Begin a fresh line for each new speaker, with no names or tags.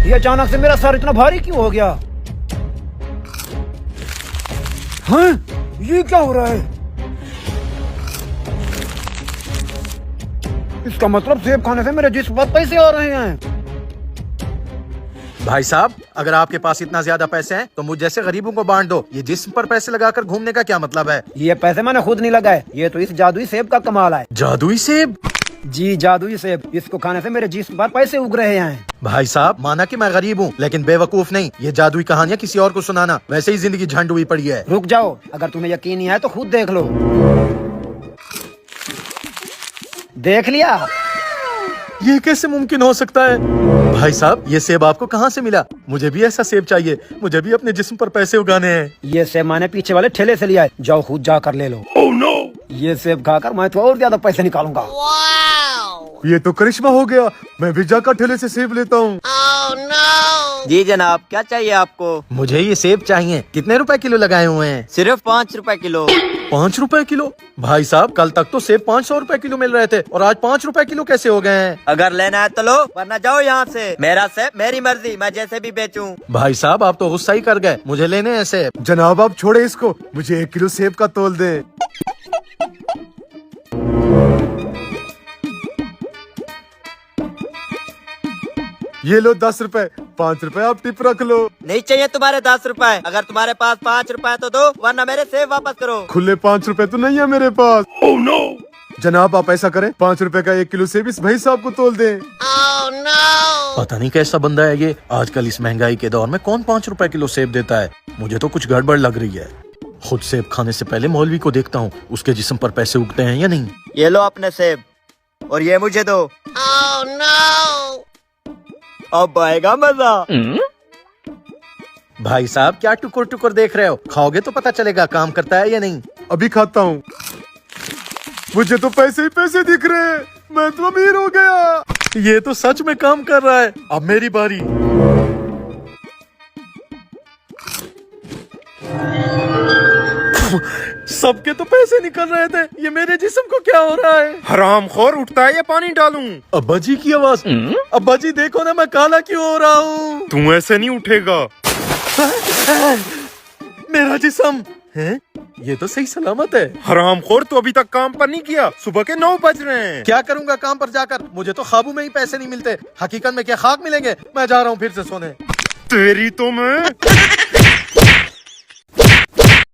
ये अचानक से मेरा सर इतना भारी क्यों हो गया? हाँ, ये क्या हो रहा है? इसका मतलब सेब खाने से मेरे जिस्म पर पैसे आ रहे हैं।
भाई साहब, अगर आपके पास इतना ज्यादा पैसे हैं तो मुझ जैसे गरीबों को बांट दो। ये जिस्म पर पैसे लगाकर घूमने का क्या मतलब है?
ये पैसे मैंने खुद नहीं लगाए, ये तो इस जादुई सेब का कमाल है।
जादुई सेब?
जी, जादुई सेब। इसको खाने से मेरे जिस्म पर पैसे उग रहे हैं।
भाई साहब, माना कि मैं गरीब हूँ, लेकिन बेवकूफ नहीं। ये जादुई कहानियाँ किसी और को सुनाना, वैसे ही जिंदगी झंड हुई पड़ी है।
रुक जाओ, अगर तुम्हें यकीन नहीं है तो खुद देख लो। देख लिया?
ये कैसे मुमकिन हो सकता है? भाई साहब, ये सेब आपको कहाँ से मिला? मुझे भी ऐसा सेब चाहिए, मुझे भी अपने जिस्म पर पैसे उगाने हैं।
ये सेब मैंने पीछे वाले ठेले से लिया है, जाओ खुद जाकर ले लो।
Oh no!
ये सेब खाकर मैं तो और ज्यादा पैसे निकालूंगा।
ये तो करिश्मा हो गया, मैं भी जाकर ठेले से सेब लेता हूँ।
जी जनाब, क्या चाहिए आपको?
मुझे ये सेब चाहिए। कितने रुपए किलो लगाए हुए हैं?
सिर्फ 5 रुपए किलो।
5 रुपए किलो? भाई साहब, कल तक तो सेब 500 रुपए किलो मिल रहे थे, और आज 5 रुपए किलो कैसे हो गए हैं?
अगर लेना है तो लो, वरना जाओ यहाँ से। मेरा सेब मेरी मर्जी, मैं जैसे भी बेचूं।
भाई साहब, आप तो गुस्सा ही कर गए। मुझे लेने हैं सेब।
जनाब आप छोड़े इसको, मुझे 1 किलो सेब का तोल दे। ये लो 10 रुपए, 5 रुपए आप टिप रख लो।
नहीं चाहिए तुम्हारे 10 रुपए। अगर तुम्हारे पास 5 रुपए तो दो, वरना मेरे सेब वापस करो।
खुले 5 रुपए तो नहीं है मेरे पास। Oh no! जनाब आप ऐसा करें, 5 रुपए का 1 किलो सेब इस भाई साहब को तोल दें।
पता नहीं कैसा बंदा है ये। आजकल इस महंगाई के दौर में कौन 5 रुपए किलो सेब देता है? मुझे तो कुछ गड़बड़ लग रही है। खुद सेब खाने से पहले मौलवी को देखता हूँ, उसके जिस्म पर पैसे उगते हैं या नहीं।
ये लो अपने सेब, और ये मुझे दो। अब आएगा मजा।
भाई साहब, क्या टुकुर टुकुर देख रहे हो? खाओगे तो पता चलेगा काम करता है या नहीं।
अभी खाता हूँ। मुझे तो पैसे ही पैसे दिख रहे हैं, मैं तो अमीर हो गया।
ये तो सच में काम कर रहा है। अब मेरी बारी। सबके तो पैसे निकल रहे थे, ये मेरे जिस्म को क्या हो रहा है?
हरामखोर, उठता है या पानी डालूं?
अब्बा जी की आवाज। अब्बा जी देखो ना, मैं काला क्यों हो रहा हूँ?
तू ऐसे नहीं उठेगा।
मेरा जिस्म है, ये तो सही सलामत है।
हरामखोर, तो अभी तक काम पर नहीं किया। सुबह के 9 बज रहे हैं।
क्या करूंगा काम पर जाकर? मुझे तो ख्वाबों में ही पैसे नहीं मिलते। हकीकत में क्या खाक मिलेंगे? मैं जा रहा हूँ फिर से सोने।
तेरी तो मैं